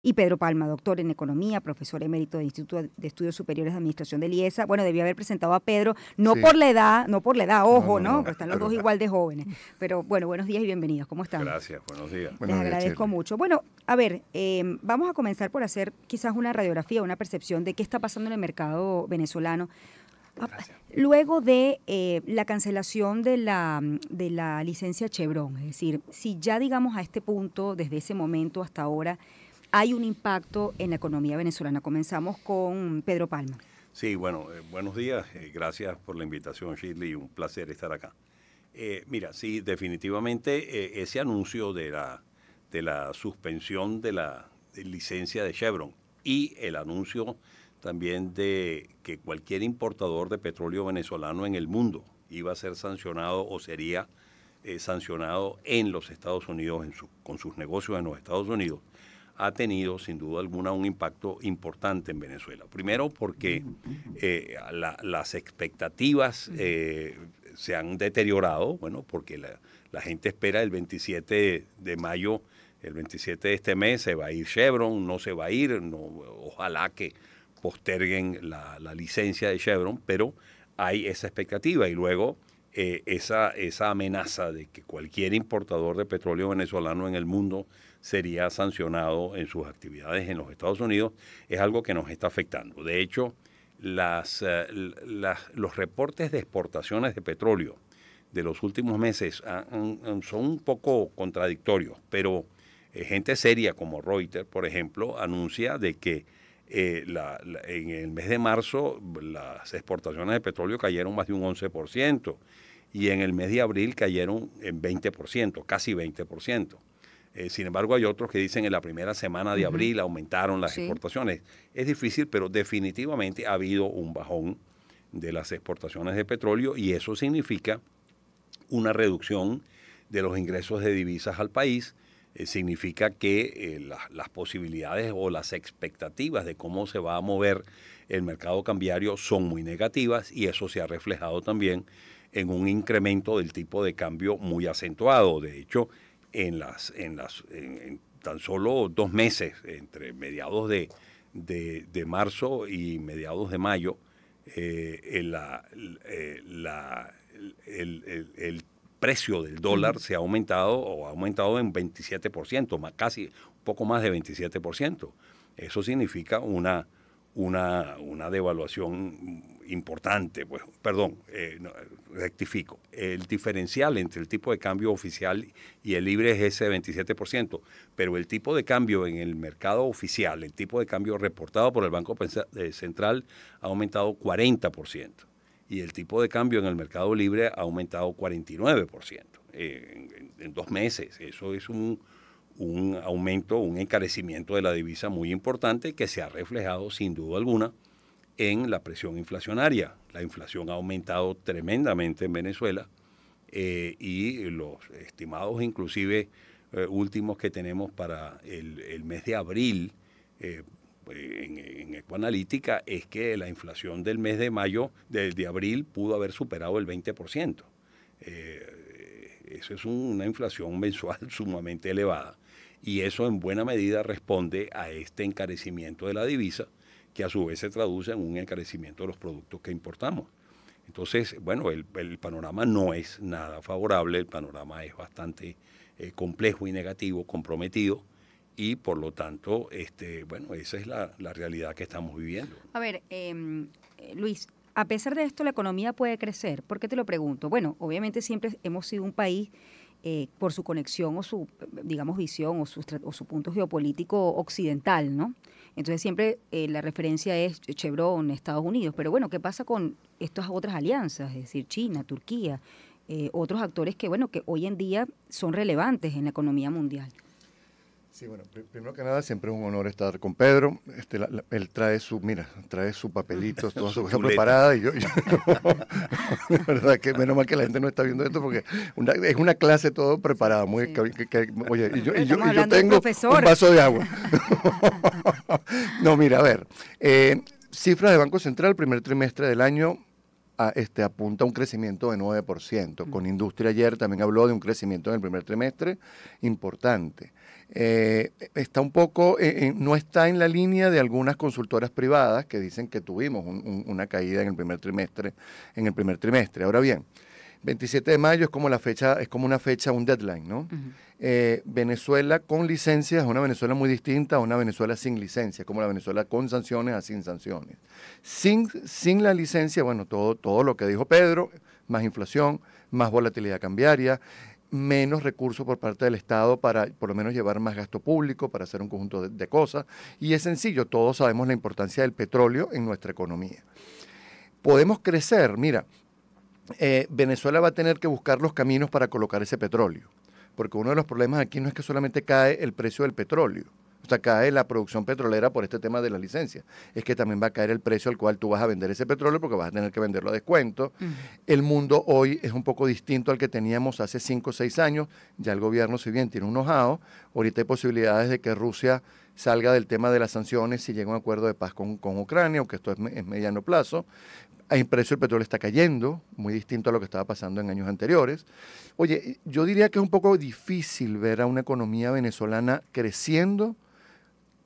Y Pedro Palma, doctor en Economía, profesor emérito del Instituto de Estudios Superiores de Administración del IESA. Bueno, debía haber presentado a Pedro, no Sí, por la edad, no por la edad, no, ojo, no, ¿no? no, Porque están los dos pero igual de jóvenes. Pero bueno, buenos días y bienvenidos. ¿Cómo están? Gracias, buenos días. Les buenos días, agradezco Shirley. mucho. Bueno, a ver, vamos a comenzar por hacer quizás una radiografía, una percepción de qué está pasando en el mercado venezolano. Luego de la cancelación de la licencia Chevron, es decir, si ya digamos a este punto, desde ese momento hasta ahora, hay un impacto en la economía venezolana. Comenzamos con Pedro Palma. Sí, bueno, buenos días. Gracias por la invitación, Shirley. Un placer estar acá. Mira, sí, definitivamente ese anuncio de la suspensión de la licencia de Chevron y el anuncio también de que cualquier importador de petróleo venezolano en el mundo iba a ser sancionado o sería sancionado en los Estados Unidos con sus negocios en los Estados Unidos, ha tenido sin duda alguna un impacto importante en Venezuela. Primero porque las expectativas se han deteriorado, bueno, porque la gente espera el 27 de mayo, el 27 de este mes se va a ir Chevron, no se va a ir, no, ojalá que posterguen la licencia de Chevron, pero hay esa expectativa y luego esa amenaza de que cualquier importador de petróleo venezolano en el mundo sería sancionado en sus actividades en los Estados Unidos, es algo que nos está afectando. De hecho, los reportes de exportaciones de petróleo de los últimos meses son un poco contradictorios, pero gente seria como Reuters, por ejemplo, anuncia de que en el mes de marzo las exportaciones de petróleo cayeron más de un 11% y en el mes de abril cayeron en 20%, casi 20%. Sin embargo, hay otros que dicen en la primera semana de abril aumentaron las exportaciones. Es difícil, pero definitivamente ha habido un bajón de las exportaciones de petróleo y eso significa una reducción de los ingresos de divisas al país. Significa que las posibilidades o las expectativas de cómo se va a mover el mercado cambiario son muy negativas y eso se ha reflejado también en un incremento del tipo de cambio muy acentuado. De hecho, en tan solo 2 meses, entre mediados de marzo y mediados de mayo, el precio del dólar se ha aumentado en 27%, casi un poco más de 27%. Eso significa una devaluación importante. Pues, rectifico. El diferencial entre el tipo de cambio oficial y el libre es ese 27%, pero el tipo de cambio en el mercado oficial, el tipo de cambio reportado por el Banco Central ha aumentado 40%. Y el tipo de cambio en el mercado libre ha aumentado 49% en 2 meses. Eso es un aumento, un encarecimiento de la divisa muy importante que se ha reflejado sin duda alguna en la presión inflacionaria. La inflación ha aumentado tremendamente en Venezuela y los estimados inclusive últimos que tenemos para el mes de abril en Ecoanalítica es que la inflación del mes de mayo, de abril, pudo haber superado el 20%. Eso es una inflación mensual sumamente elevada y eso en buena medida responde a este encarecimiento de la divisa que a su vez se traduce en un encarecimiento de los productos que importamos. Entonces, bueno, el panorama no es nada favorable, el panorama es bastante complejo y negativo, comprometido. Y por lo tanto, bueno, esa es la realidad que estamos viviendo. A ver, Luis, a pesar de esto, la economía puede crecer. ¿Por qué te lo pregunto? Bueno, obviamente siempre hemos sido un país, por su conexión o su, digamos, visión o su punto geopolítico occidental, ¿no? Entonces siempre la referencia es Chevron, Estados Unidos. Pero bueno, ¿qué pasa con estas otras alianzas? Es decir, China, Turquía, otros actores que, bueno, que hoy en día son relevantes en la economía mundial. Sí, bueno, primero que nada, siempre es un honor estar con Pedro. Él trae su papelito, toda su cosa preparada y la verdad que menos mal que la gente no está viendo esto porque es una clase todo preparada, muy Sí. oye, y yo Un tengo un vaso de agua. No, mira, a ver, cifras de Banco Central, primer trimestre del año, apunta a un crecimiento de 9%. Con Industria ayer también habló de un crecimiento en el primer trimestre importante. está un poco, no está en la línea de algunas consultoras privadas que dicen que tuvimos una caída en el primer trimestre. Ahora bien, 27 de mayo es como la fecha, es como una fecha, un deadline, ¿no? Venezuela con licencias es una Venezuela muy distinta a una Venezuela sin licencia, como la Venezuela con sanciones a sin sanciones. Sin la licencia, bueno, todo lo que dijo Pedro, más inflación, más volatilidad cambiaria, menos recursos por parte del Estado para por lo menos llevar más gasto público, para hacer un conjunto de cosas. Y es sencillo, todos sabemos la importancia del petróleo en nuestra economía. Podemos crecer, mira, Venezuela va a tener que buscar los caminos para colocar ese petróleo, porque uno de los problemas aquí no es que solamente cae el precio del petróleo, o sea, cae la producción petrolera por este tema de la licencia, es que también va a caer el precio al cual tú vas a vender ese petróleo porque vas a tener que venderlo a descuento. El mundo hoy es un poco distinto al que teníamos hace 5 o 6 años, ya el gobierno si bien tiene un know-how, ahorita hay posibilidades de que Rusia salga del tema de las sanciones si llega a un acuerdo de paz con Ucrania, aunque esto es mediano plazo. El precio del petróleo está cayendo, muy distinto a lo que estaba pasando en años anteriores. Oye, yo diría que es un poco difícil ver a una economía venezolana creciendo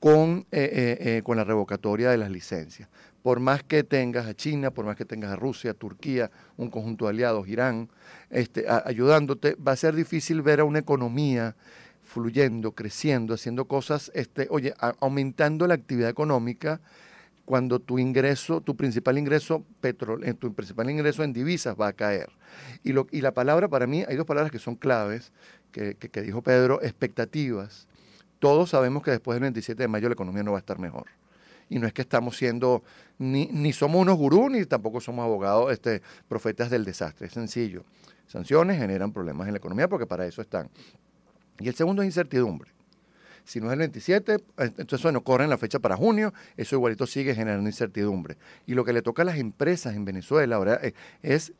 con la revocatoria de las licencias. Por más que tengas a China, por más que tengas a Rusia, Turquía, un conjunto de aliados, Irán, ayudándote, va a ser difícil ver a una economía fluyendo, creciendo, haciendo cosas, aumentando la actividad económica cuando tu principal ingreso en divisas va a caer. Y la palabra, para mí, hay dos palabras que son claves, que dijo Pedro, expectativas. Todos sabemos que después del 27 de mayo la economía no va a estar mejor. Y no es que estamos siendo, ni somos unos gurús, ni tampoco somos abogados, profetas del desastre. Es sencillo. Sanciones generan problemas en la economía porque para eso están. Y el segundo es incertidumbre. Si no es el 27, entonces bueno, corren la fecha para junio, eso igualito sigue generando incertidumbre. Y lo que le toca a las empresas en Venezuela ahora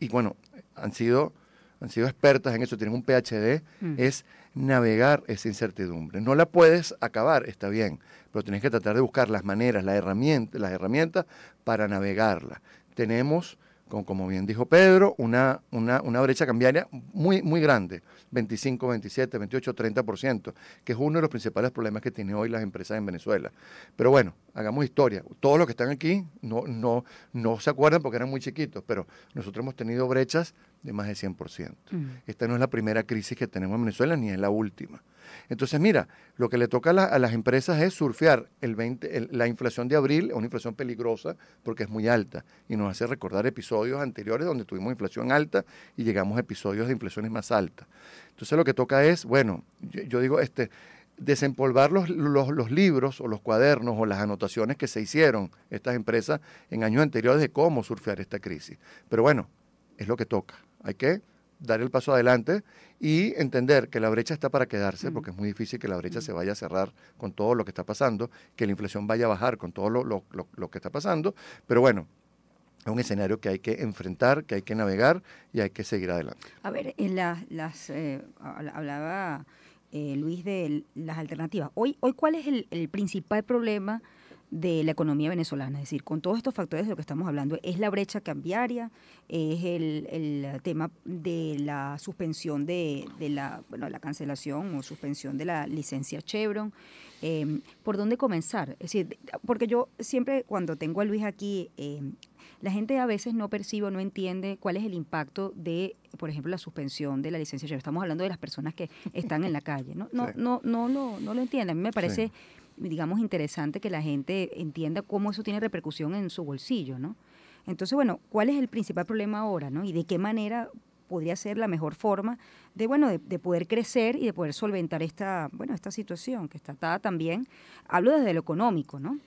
y bueno, han sido expertas en eso, tienen un PhD, es navegar esa incertidumbre. No la puedes acabar, está bien, pero tienes que tratar de buscar las maneras, las herramientas para navegarla. Tenemos, como bien dijo Pedro, una brecha cambiaria muy, muy grande, 25, 27, 28, 30%, que es uno de los principales problemas que tienen hoy las empresas en Venezuela. Pero bueno, hagamos historia. Todos los que están aquí no se acuerdan porque eran muy chiquitos, pero nosotros hemos tenido brechas de más de 100%. Esta no es la primera crisis que tenemos en Venezuela, ni es la última. Entonces, mira, lo que le toca a las empresas es surfear la inflación de abril, una inflación peligrosa porque es muy alta y nos hace recordar episodios anteriores donde tuvimos inflación alta y llegamos a episodios de inflaciones más altas. Entonces, lo que toca es, bueno, yo digo, desempolvar los libros o los cuadernos o las anotaciones que se hicieron estas empresas en años anteriores de cómo surfear esta crisis. Pero bueno, es lo que toca. Hay que dar el paso adelante y entender que la brecha está para quedarse, porque es muy difícil que la brecha se vaya a cerrar con todo lo que está pasando, que la inflación vaya a bajar con todo lo que está pasando, pero bueno, es un escenario que hay que enfrentar, que hay que navegar y hay que seguir adelante. A ver, hablaba Luis de las alternativas. Hoy ¿cuál es el principal problema de la economía venezolana? Es decir, con todos estos factores de lo que estamos hablando, ¿es la brecha cambiaria? ¿Es el tema de la suspensión de la cancelación o suspensión de la licencia Chevron? ¿Por dónde comenzar? Es decir, porque yo siempre cuando tengo a Luis aquí, la gente a veces no percibe o no entiende cuál es el impacto de, por ejemplo, la suspensión de la licencia Chevron. Estamos hablando de las personas que están en la calle, ¿no? No lo entienden. A mí me parece... Sí, digamos, interesante que la gente entienda cómo eso tiene repercusión en su bolsillo, ¿no? Entonces, bueno, ¿cuál es el principal problema ahora, ¿no? Y de qué manera podría ser la mejor forma de poder crecer y de poder solventar esta situación que está atada también, hablo desde lo económico, ¿no?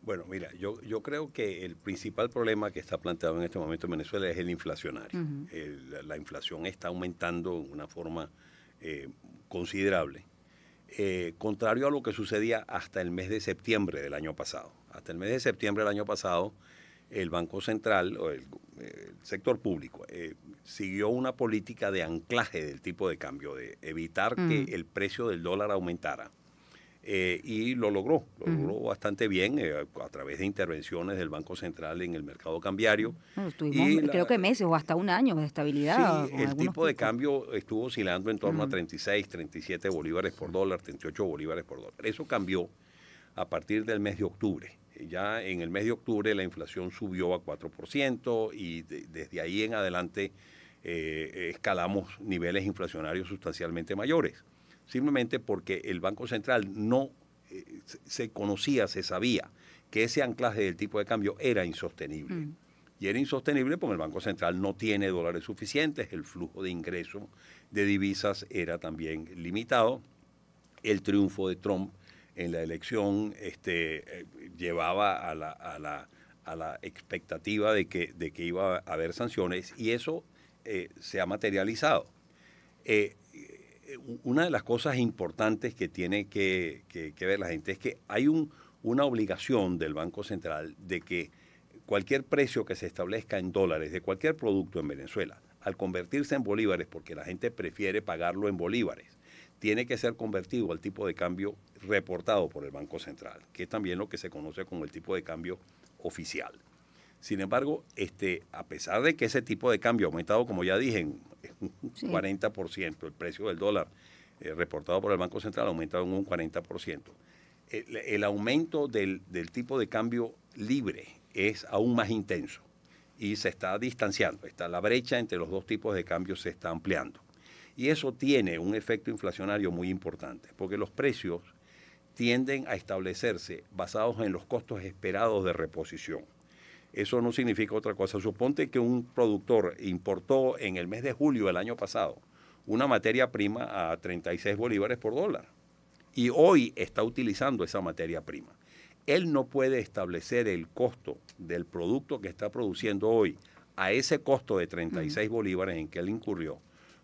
Bueno, mira, yo creo que el principal problema que está planteado en este momento en Venezuela es el inflacionario. La inflación está aumentando de una forma considerable. Contrario a lo que sucedía hasta el mes de septiembre del año pasado. Hasta el mes de septiembre del año pasado, el Banco Central o el sector público siguió una política de anclaje del tipo de cambio, de evitar que el precio del dólar aumentara. y lo logró bastante bien a través de intervenciones del Banco Central en el mercado cambiario. Bueno, estuvimos, creo que meses o hasta un año de estabilidad. Sí, el tipo de cambio estuvo oscilando en torno a 36, 37 bolívares por dólar, 38 bolívares por dólar. Eso cambió a partir del mes de octubre. Ya en el mes de octubre la inflación subió a 4% y desde ahí en adelante escalamos niveles inflacionarios sustancialmente mayores. Simplemente porque el Banco Central no se conocía, se sabía que ese anclaje del tipo de cambio era insostenible. Y era insostenible porque el Banco Central no tiene dólares suficientes, el flujo de ingresos de divisas era también limitado. El triunfo de Trump en la elección llevaba a la expectativa de que iba a haber sanciones y eso se ha materializado. Una de las cosas importantes que tiene que ver la gente es que hay una obligación del Banco Central de que cualquier precio que se establezca en dólares de cualquier producto en Venezuela, al convertirse en bolívares, porque la gente prefiere pagarlo en bolívares, tiene que ser convertido al tipo de cambio reportado por el Banco Central, que es también lo que se conoce como el tipo de cambio oficial. Sin embargo, a pesar de que ese tipo de cambio ha aumentado, como ya dije, en un 40%, el precio del dólar reportado por el Banco Central ha aumentado en un 40%. El aumento del tipo de cambio libre es aún más intenso y se está distanciando. La brecha entre los dos tipos de cambio se está ampliando. Y eso tiene un efecto inflacionario muy importante, porque los precios tienden a establecerse basados en los costos esperados de reposición. Eso no significa otra cosa. Suponte que un productor importó en el mes de julio del año pasado una materia prima a 36 bolívares por dólar y hoy está utilizando esa materia prima. Él no puede establecer el costo del producto que está produciendo hoy a ese costo de 36 bolívares en que él incurrió,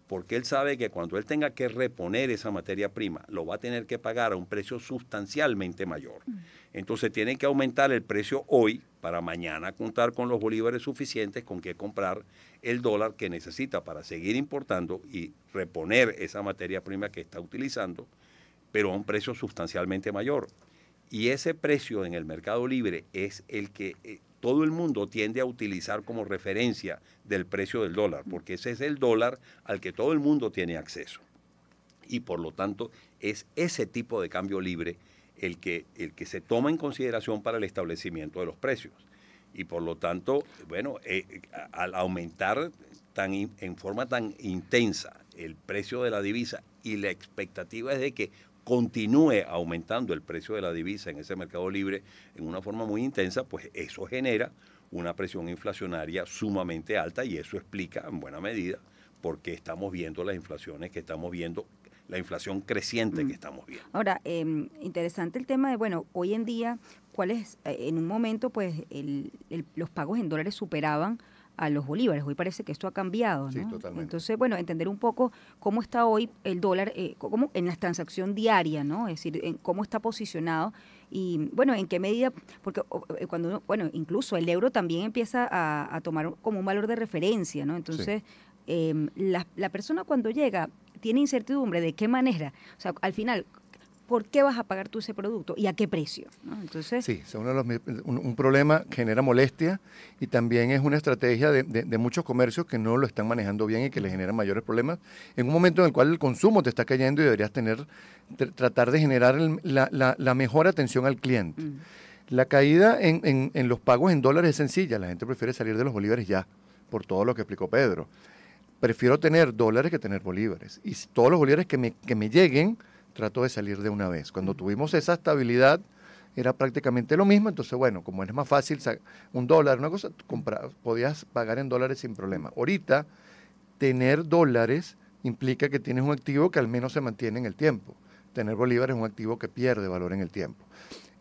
porque él sabe que cuando él tenga que reponer esa materia prima, lo va a tener que pagar a un precio sustancialmente mayor. Entonces tiene que aumentar el precio hoy para mañana contar con los bolívares suficientes con que comprar el dólar que necesita para seguir importando y reponer esa materia prima que está utilizando, pero a un precio sustancialmente mayor. Y ese precio en el mercado libre es el que todo el mundo tiende a utilizar como referencia del precio del dólar, porque ese es el dólar al que todo el mundo tiene acceso. Y por lo tanto es ese tipo de cambio libre el que se toma en consideración para el establecimiento de los precios. Y por lo tanto, bueno, al aumentar en forma tan intensa el precio de la divisa y la expectativa es de que continúe aumentando el precio de la divisa en ese mercado libre en una forma muy intensa, pues eso genera una presión inflacionaria sumamente alta y eso explica en buena medida por qué estamos viendo las inflaciones que estamos viendo, la inflación creciente que estamos viendo. Ahora, interesante el tema de, bueno, hoy en día, en un momento, pues, los pagos en dólares superaban a los bolívares. Hoy parece que esto ha cambiado, ¿no? Sí, totalmente. Entonces, bueno, entender un poco cómo está hoy el dólar, cómo en la transacción diaria, ¿no? Es decir, cómo está posicionado y, bueno, en qué medida, porque cuando uno, bueno, incluso el euro también empieza a tomar como un valor de referencia, ¿no? Entonces, la persona cuando llega tiene incertidumbre de qué manera, o sea, al final, ¿por qué vas a pagar tú ese producto y a qué precio? ¿No? Entonces, sí, es un problema que genera molestia y también es una estrategia de muchos comercios que no lo están manejando bien y que le generan mayores problemas en un momento en el cual el consumo te está cayendo y deberías tratar de generar la mejor atención al cliente. La caída en los pagos en dólares es sencilla, la gente prefiere salir de los bolívares ya, por todo lo que explicó Pedro. Prefiero tener dólares que tener bolívares y todos los bolívares que me lleguen trato de salir de una vez. Cuando tuvimos esa estabilidad era prácticamente lo mismo, entonces bueno, como es más fácil, un dólar, una cosa, podías pagar en dólares sin problema. Ahorita, tener dólares implica que tienes un activo que al menos se mantiene en el tiempo. Tener bolívares es un activo que pierde valor en el tiempo.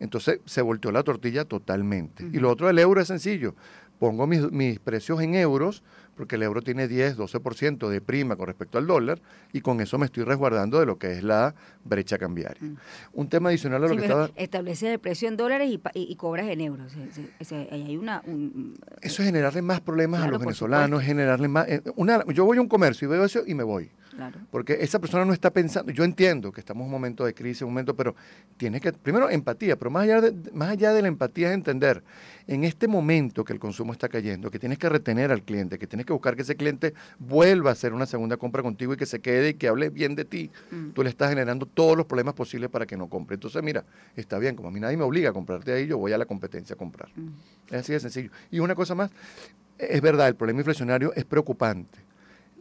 Entonces se volteó la tortilla totalmente. Y lo otro del euro es sencillo. Pongo mis precios en euros, porque el euro tiene 10, 12% de prima con respecto al dólar, y con eso me estoy resguardando de lo que es la brecha cambiaria. Un tema adicional a lo que estaba... Estableces el precio en dólares y cobras en euros. Hay Eso es generarle más problemas a los venezolanos, generarle más... yo voy a un comercio y veo eso y me voy. Claro. Porque esa persona no está pensando, yo entiendo que estamos en un momento de crisis, un momento, pero tienes que, primero empatía, pero más allá de la empatía es entender, en este momento que el consumo está cayendo, que tienes que retener al cliente, que tienes que buscar que ese cliente vuelva a hacer una segunda compra contigo y que se quede y que hable bien de ti, tú le estás generando todos los problemas posibles para que no compre. Entonces, mira, está bien, como a mí nadie me obliga a comprarte ahí, yo voy a la competencia a comprar. Es así de sencillo. Y una cosa más, es verdad, el problema inflacionario es preocupante.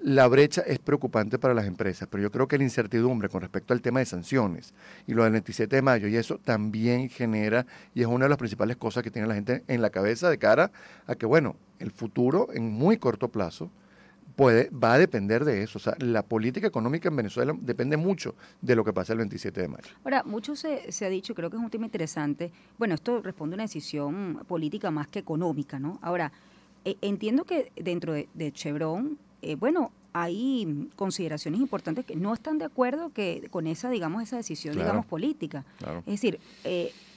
La brecha es preocupante para las empresas, pero yo creo que la incertidumbre con respecto al tema de sanciones y lo del 27 de mayo, y eso también genera, y es una de las principales cosas que tiene la gente en la cabeza de cara a que, bueno, el futuro en muy corto plazo va a depender de eso. O sea, la política económica en Venezuela depende mucho de lo que pasa el 27 de mayo. Ahora, mucho se ha dicho, creo que es un tema interesante, bueno, esto responde a una decisión política más que económica, ¿no? Ahora, entiendo que dentro de Chevron, bueno, hay consideraciones importantes que no están de acuerdo con esa, digamos, esa decisión, Claro, digamos, política. claro. Es decir,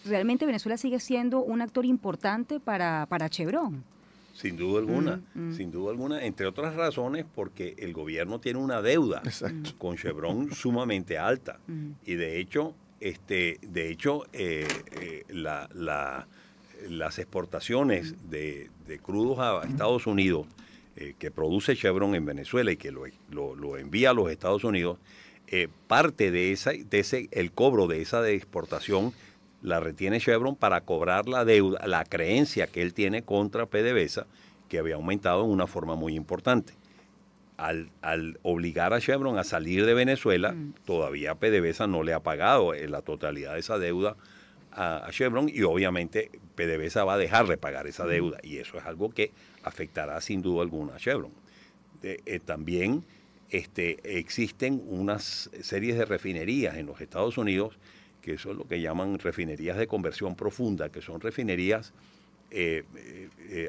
realmente Venezuela sigue siendo un actor importante para Chevron. Sin duda alguna, sin duda alguna, entre otras razones porque el gobierno tiene una deuda con Chevron sumamente alta y de hecho, las exportaciones de crudos a Estados Unidos que produce Chevron en Venezuela y que lo envía a los Estados Unidos, parte de el cobro de esa de exportación la retiene Chevron para cobrar la deuda, la creencia que él tiene contra PDVSA, que había aumentado en una forma muy importante. Al obligar a Chevron a salir de Venezuela, todavía PDVSA no le ha pagado la totalidad de esa deuda a Chevron y obviamente PDVSA va a dejar de pagar esa deuda y eso es algo que afectará sin duda alguna a Chevron. También existen unas series de refinerías en los Estados Unidos que eso es lo que llaman refinerías de conversión profunda, que son refinerías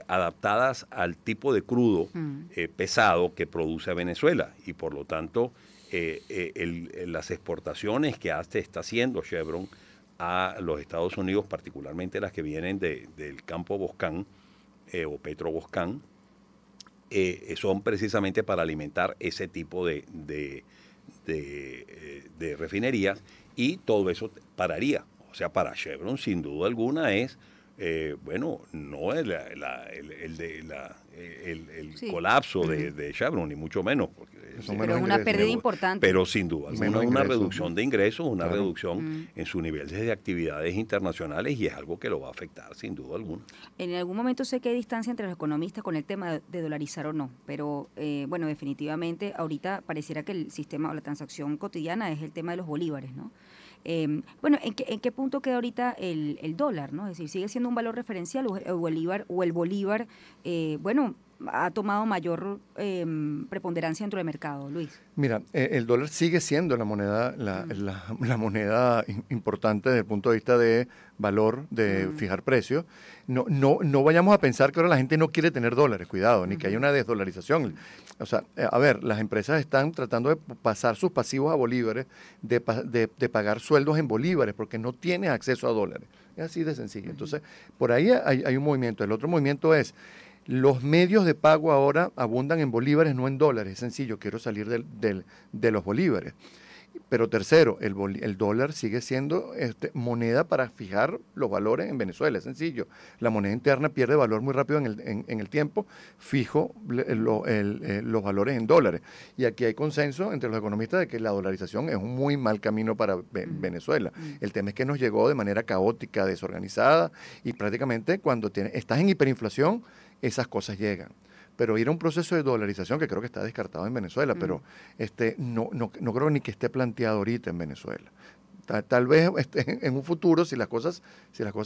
adaptadas al tipo de crudo pesado que produce Venezuela y por lo tanto las exportaciones que está haciendo Chevron a los Estados Unidos, particularmente las que vienen del campo Boscán o Petroboscán, son precisamente para alimentar ese tipo de refinerías y todo eso pararía. O sea, para Chevron sin duda alguna es, bueno, no el Sí. colapso de Chevron, ni mucho menos. Porque Pero es una pérdida importante. Pero sin duda, una reducción de ingresos, una Claro. reducción en sus niveles de actividades internacionales y es algo que lo va a afectar sin duda alguna. En algún momento sé que hay distancia entre los economistas con el tema de dolarizar o no, pero bueno, definitivamente ahorita pareciera que el sistema o la transacción cotidiana es el tema de los bolívares, ¿no? Bueno, ¿en qué punto queda ahorita el dólar, ¿no? Es decir, ¿sigue siendo un valor referencial o el bolívar, bueno, ha tomado mayor preponderancia dentro del mercado, Luis? Mira, el dólar sigue siendo la moneda, la moneda importante desde el punto de vista de valor, de fijar precios. No vayamos a pensar que ahora la gente no quiere tener dólares, cuidado, ni que haya una desdolarización. O sea, a ver, las empresas están tratando de pasar sus pasivos a bolívares, de pagar sueldos en bolívares, porque no tienes acceso a dólares. Es así de sencillo. Entonces, por ahí hay un movimiento. El otro movimiento es, los medios de pago ahora abundan en bolívares, no en dólares. Es sencillo, quiero salir de los bolívares. Pero tercero, el dólar sigue siendo moneda para fijar los valores en Venezuela. Es sencillo. La moneda interna pierde valor muy rápido en el tiempo. Fijo los valores en dólares. Y aquí hay consenso entre los economistas de que la dolarización es un muy mal camino para Venezuela. El tema es que nos llegó de manera caótica, desorganizada y prácticamente cuando estás en hiperinflación, esas cosas llegan. Pero ir a un proceso de dolarización que creo que está descartado en Venezuela, pero no creo ni que esté planteado ahorita en Venezuela. Tal vez en un futuro, si las cosas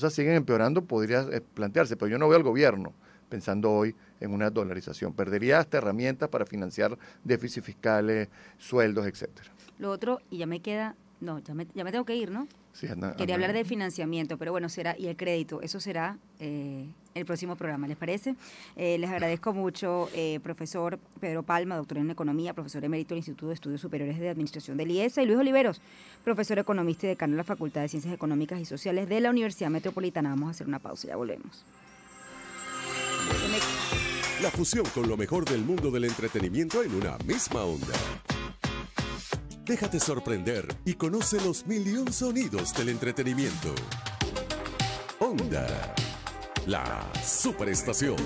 siguen empeorando, podría plantearse, pero yo no veo al gobierno pensando hoy en una dolarización. Perdería hasta herramientas para financiar déficits fiscales, sueldos, etcétera. Lo otro, y ya me tengo que ir, ¿no? Sí, Quería hablar del financiamiento, pero bueno, y el crédito, eso será el próximo programa, ¿les parece? Les agradezco mucho, profesor Pedro Palma, doctor en Economía, profesor emérito del Instituto de Estudios Superiores de Administración del IESA, y Luis Oliveros, profesor economista y decano de la Facultad de Ciencias Económicas y Sociales de la Universidad Metropolitana. Vamos a hacer una pausa, ya volvemos. La fusión con lo mejor del mundo del entretenimiento en una misma onda. Déjate sorprender y conoce los 1.000.000 sonidos del entretenimiento. Onda, la superestación.